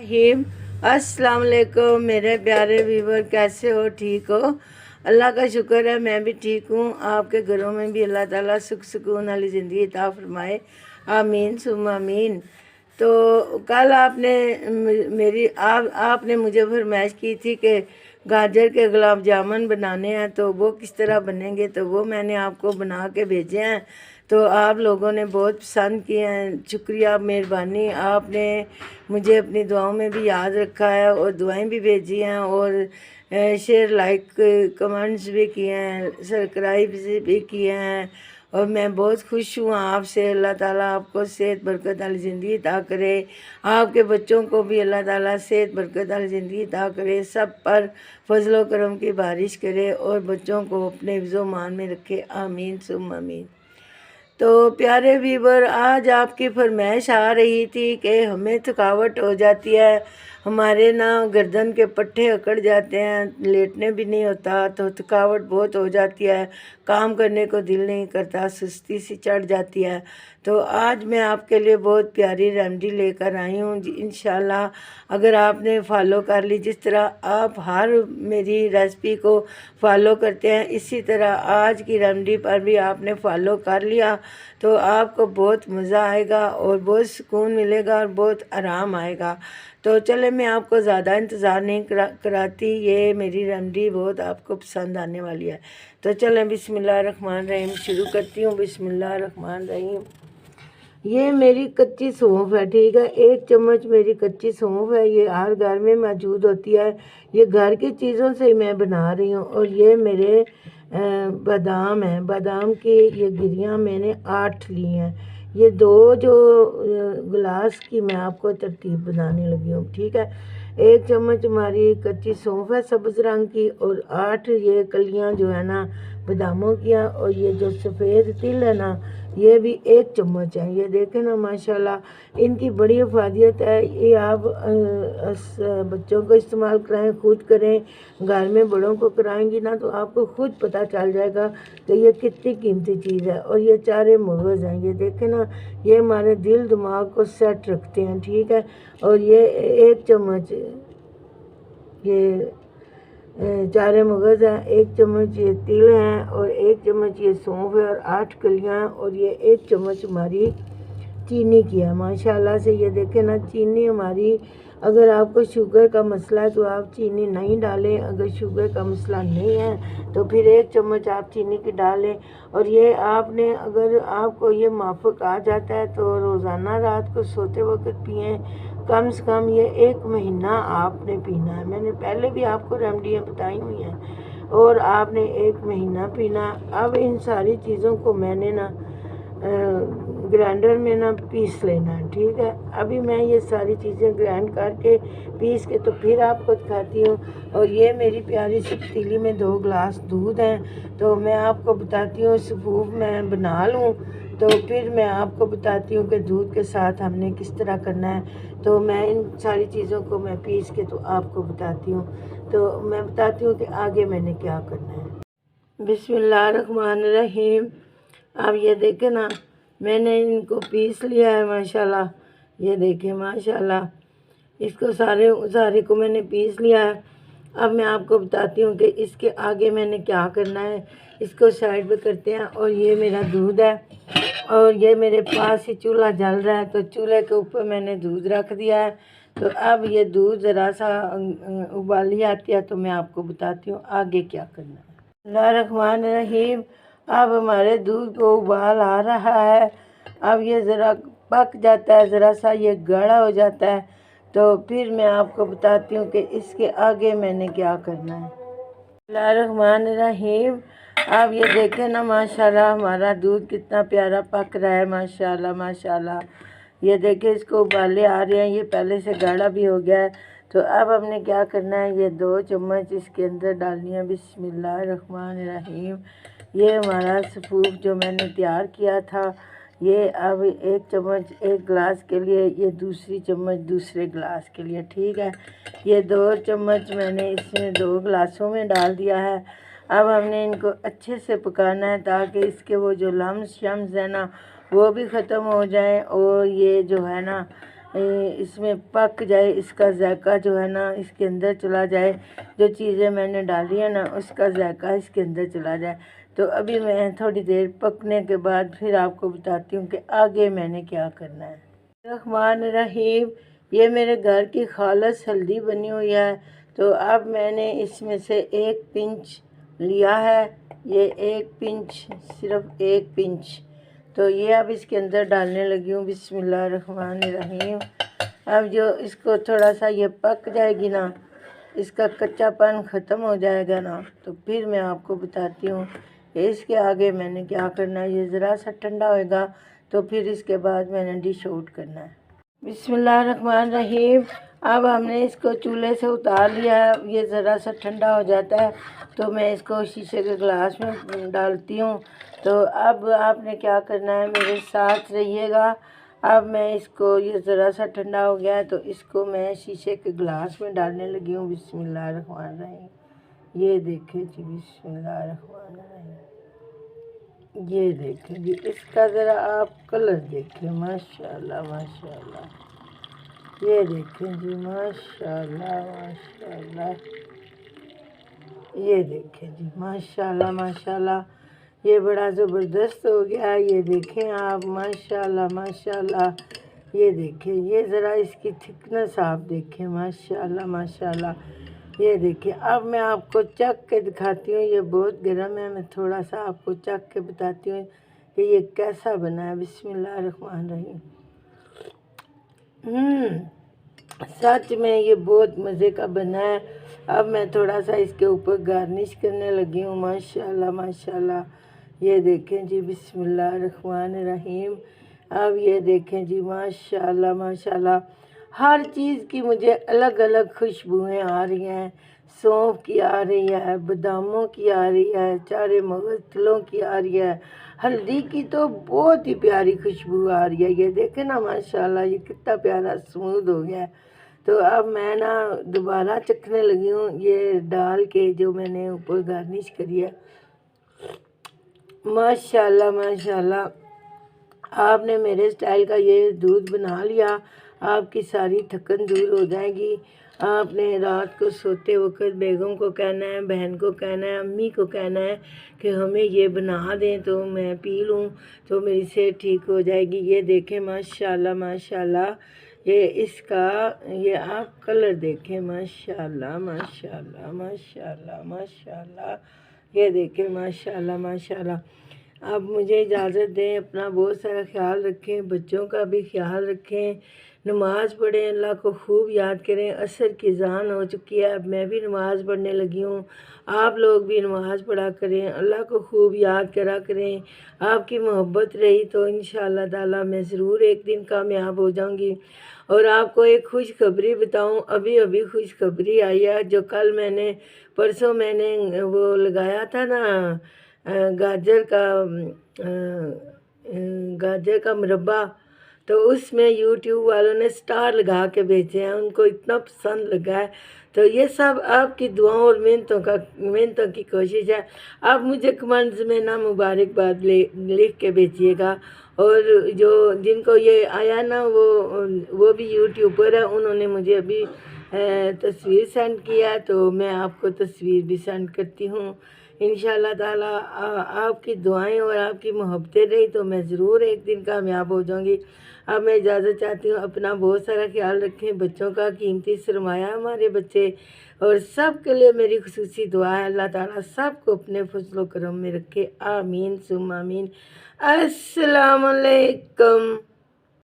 Him अस्सलाम वालेकुम मेरे प्यारे व्यूवर, कैसे हो? ठीक हो? अल्लाह का शुक्र है, मैं भी ठीक हूँ। आपके घरों में भी अल्लाह ताला सुख सुकून वाली ज़िंदगी अता फरमाए, आमीन सुम आमीन। तो कल आपने आपने मुझे फरमाइश की थी कि गाजर के गुलाब जामुन बनाने हैं, तो वो किस तरह बनेंगे, तो वो मैंने आपको बना के भेजे हैं। तो आप लोगों ने बहुत पसंद किए हैं, शुक्रिया, मेहरबानी। आपने मुझे अपनी दुआओं में भी याद रखा है और दुआएं भी भेजी हैं और शेयर, लाइक, कमेंट्स भी किए हैं, सब्सक्राइब भी किए हैं। और मैं बहुत खुश हूँ आपसे। अल्लाह ताला आपको सेहत बरकत वाली ज़िंदगी अता करे, आपके बच्चों को भी अल्लाह ताला सेहत बरकत वाली ज़िंदगी अता करे, सब पर फजलो करम की बारिश करे और बच्चों को अपने हिफ्ज़ो मान में रखे, आमीन सुम आमीन। तो प्यारे व्यूवर, आज आपकी फरमाइश आ रही थी कि हमें थकावट हो जाती है, हमारे ना गर्दन के पट्टे अकड़ जाते हैं, लेटने भी नहीं होता, तो थकावट बहुत हो जाती है, काम करने को दिल नहीं करता, सुस्ती सी चढ़ जाती है। तो आज मैं आपके लिए बहुत प्यारी रेमेडी लेकर आई हूँ जी। इंशाल्लाह अगर आपने फॉलो कर ली, जिस तरह आप हर मेरी रेसिपी को फॉलो करते हैं, इसी तरह आज की रेमेडी पर भी आपने फॉलो कर लिया तो आपको बहुत मज़ा आएगा और बहुत सुकून मिलेगा और बहुत आराम आएगा। तो चले, मैं आपको ज़्यादा इंतज़ार नहीं कराती, ये मेरी रेमेडी बहुत आपको पसंद आने वाली है। तो चलें बिस्मिल्लाह रहमान रहीम शुरू करती हूँ। बिस्मिल्लाह रहमान रहीम। ये मेरी कच्ची सौंफ है, ठीक है, 1 चम्मच मेरी कच्ची सौंफ है। ये हर घर में मौजूद होती है, ये घर की चीज़ों से ही मैं बना रही हूँ। और ये मेरे बादाम हैं, बादाम की ये गिरियाँ मैंने 8 ली हैं। ये 2 जो गिलास की मैं आपको तरतीब बनाने लगी हूँ, ठीक है। 1 चम्मच हमारी कच्ची सौंफ है सब्ज़ रंग की, और 8 ये कलियाँ जो है ना बादामों की। और ये जो सफ़ेद तिल है ना, ये भी 1 चम्मच है। ये देखें ना माशाल्लाह, इनकी बड़ी अफादियत है। ये आप बच्चों को इस्तेमाल कराएं, खुद करें, घर में बड़ों को कराएंगी ना तो आपको खुद पता चल जाएगा कि ये कितनी कीमती चीज़ है। और ये चारे मगज़ हैं, ये देखें ना, ये हमारे दिल दिमाग को सेट रखते हैं, ठीक है। और ये 1 चम्मच ये चारे मगज़ हैं, 1 चम्मच ये तिल हैं, और 1 चम्मच ये सौंफ है, और 8 कलियाँ, और ये 1 चम्मच हमारी चीनी की है माशाल्लाह से। ये देखें ना, चीनी हमारी, अगर आपको शुगर का मसला है तो आप चीनी नहीं डालें, अगर शुगर का मसला नहीं है तो फिर 1 चम्मच आप चीनी की डालें। और ये आपने, अगर आपको ये माफक आ जाता है तो रोज़ाना रात को सोते वक्त पिएँ, कम से कम ये 1 महीना आपने पीना है। मैंने पहले भी आपको रेमडियाँ बताई हुई हैं, और आपने 1 महीना पीना। अब इन सारी चीज़ों को मैंने ना ग्राइंडर में ना पीस लेना है, ठीक है। अभी मैं ये सारी चीज़ें ग्राइंड करके पीस के तो फिर आपको दिखाती हूँ। और ये मेरी प्यारी सी पतीली में 2 गिलास दूध हैं, तो मैं आपको बताती हूँ सफूफ मैं बना लूँ, तो फिर मैं आपको बताती हूँ कि दूध के साथ हमने किस तरह करना है। तो मैं इन सारी चीज़ों को मैं पीस के तो आपको बताती हूँ। तो मैं बताती हूँ कि आगे मैंने क्या करना है। बिस्मिल्लाह रहमान रहीम। अब ये देखें ना, मैंने इनको पीस लिया है माशाल्लाह। ये देखें माशाल्लाह, इसको सारे को मैंने पीस लिया है। अब मैं आपको बताती हूँ कि इसके आगे मैंने क्या करना है। इसको साइड पे करते हैं। और ये मेरा दूध है, और ये मेरे पास ही चूल्हा जल रहा है, तो चूल्हे के ऊपर मैंने दूध रख दिया है। तो अब ये दूध ज़रा सा उबाली आती है तो मैं आपको बताती हूँ आगे क्या करना है। बिस्मिल्लाह रहमान रहीम। अब हमारे दूध को उबाल आ रहा है। अब ये ज़रा पक जाता है, ज़रा सा ये गाढ़ा हो जाता है, तो फिर मैं आपको बताती हूँ कि इसके आगे मैंने क्या करना है। बिस्मिल्लाहिर्रहमानिर्रहीम। अब ये देखें ना माशाल्लाह, हमारा दूध कितना प्यारा पक रहा है माशाल्लाह माशाल्लाह। ये देखें, इसको उबाले आ रहे हैं, ये पहले से गाढ़ा भी हो गया है। तो अब हमने क्या करना है, ये 2 चम्मच इसके अंदर डालनी है। बिस्मिल्लाहिर्रहमानिर्रहीम। ये हमारा सफूफ जो मैंने तैयार किया था, ये अब 1 चम्मच 1 गिलास के लिए, ये दूसरी चम्मच दूसरे गिलास के लिए, ठीक है। ये 2 चम्मच मैंने इसमें 2 गिलासों में डाल दिया है। अब हमने इनको अच्छे से पकाना है ताकि इसके वो जो लम्स शम्स है ना वो भी ख़त्म हो जाएं, और ये जो है ना इसमें पक जाए, इसका जायका जो है ना इसके अंदर चला जाए, जो चीज़ें मैंने डाली है ना उसका जायका इसके अंदर चला जाए। तो अभी मैं थोड़ी देर पकने के बाद फिर आपको बताती हूँ कि आगे मैंने क्या करना है। रहमान रहीम, ये मेरे घर की खालस हल्दी बनी हुई है। तो अब मैंने इसमें से 1 पिंच लिया है, ये 1 पिंच, सिर्फ 1 पिंच। तो ये अब इसके अंदर डालने लगी हूँ। बिस्मिल्लाहिर्रहमानिर्रहीम। अब जो इसको थोड़ा सा ये पक जाएगी ना, इसका कच्चापन ख़त्म हो जाएगा ना, तो फिर मैं आपको बताती हूँ इसके आगे मैंने क्या करना है। ये ज़रा सा ठंडा होएगा तो फिर इसके बाद मैंने डिश आउट करना है। बिस्मिल्लाहिर्रहमानिर्रहीम। अब हमने इसको चूल्हे से उतार लिया है, ये ज़रा सा ठंडा हो जाता है तो मैं इसको शीशे के गिलास में डालती हूँ। तो अब आपने क्या करना है, मेरे साथ रहिएगा। अब मैं इसको, ये ज़रा सा ठंडा हो गया है तो इसको मैं शीशे के गिलास में डालने लगी हूँ। बिस्मिल्लाहिर्रहमानिर्रहीम। ये देखें जी, बिस्मिल्लाहिर्रहमानिर्रहीम। ये देखें जी, इसका ज़रा आप कलर देखें, माशाल्लाह माशाल्लाह। ये देखें जी, माशाल्लाह माशाल्लाह। ये देखें जी, माशाल्लाह माशाल्लाह। ये बड़ा ज़बरदस्त हो गया। ये देखें आप, माशाल्लाह माशाल्लाह। ये देखें, ये ज़रा इसकी थिकनेस आप देखें, माशाल्लाह माशाल्लाह। ये देखिए, अब मैं आपको चख के दिखाती हूँ। ये बहुत गर्म है, मैं थोड़ा सा आपको चख के बताती हूँ कि ये कैसा बना है। बिस्मिल्लाहिर्रहमानिर्रहीम। सच में ये बहुत मज़े का बना है। अब मैं थोड़ा सा इसके ऊपर गार्निश करने लगी हूँ। माशाल्लाह माशाल्लाह। ये देखें जी, बिस्मिल्लाहिर्रहमानिर्रहीम। अब ये देखें जी, माशाल्लाह माशाल्लाह। हर चीज़ की मुझे अलग अलग खुशबुएँ आ रही हैं। सौंफ की आ रही है, बादामों की आ रही है, चारे मगज़ तिलों की आ रही है, हल्दी की तो बहुत ही प्यारी खुशबू आ रही है। ये देखें ना, माशाल्लाह ये कितना प्यारा स्मूथ हो गया है। तो अब मैं ना दोबारा चखने लगी हूँ ये डाल के, जो मैंने ऊपर गार्निश करी है। माशाल्लाह माशाल्लाह। आपने मेरे स्टाइल का ये दूध बना लिया, आपकी सारी थकन दूर हो जाएगी। आपने रात को सोते वक्त बेगम को कहना है, बहन को कहना है, अम्मी को कहना है कि हमें ये बना दें तो मैं पी लूँ तो मेरी सेहत ठीक हो जाएगी। ये देखें, माशाल्लाह माशाल्लाह। ये इसका, ये आप कलर देखें, माशाल्लाह माशाल्लाह माशाल्लाह माशाल्लाह। ये देखें, माशाल्लाह माशाल्लाह। अब मुझे इजाज़त दें, अपना बहुत सारा ख्याल रखें, बच्चों का भी ख्याल रखें, नमाज़ पढ़ें, अल्लाह को खूब याद करें। असर की ज़ान हो चुकी है, अब मैं भी नमाज़ पढ़ने लगी हूँ। आप लोग भी नमाज़ पढ़ा करें, अल्लाह को खूब याद करा करें। आपकी मोहब्बत रही तो इंशाअल्लाह ताला मैं ज़रूर एक दिन कामयाब हो जाऊँगी। और आपको एक खुशखबरी बताऊँ, अभी अभी खुशखबरी आई है। जो कल मैंने, परसों मैंने वो लगाया था ना गाजर का मुरब्बा, तो उसमें यूट्यूब वालों ने स्टार लगा के भेजे हैं, उनको इतना पसंद लगा है। तो ये सब आपकी दुआओं और मेहनतों की कोशिश है। आप मुझे कमेंट्स में ना मुबारकबाद लिख के भेजिएगा। और जो जिनको ये आया ना, वो भी यूट्यूबर है, उन्होंने मुझे अभी तस्वीर सेंड किया है, तो मैं आपको तस्वीर भी सेंड करती हूँ। इंशाल्लाह ताला आपकी दुआएं और आपकी मोहब्बतें रही तो मैं ज़रूर एक दिन कामयाब हो जाऊंगी। अब मैं इजाज़त चाहती हूँ। अपना बहुत सारा ख्याल रखें, बच्चों का कीमती सरमाया हमारे बच्चे, और सब के लिए मेरी खुसूसी दुआ है, अल्लाह ताला सबको अपने फजलो करम में रखे। आमीन सुम्मा आमीन। अस्सलाम वालेकुम।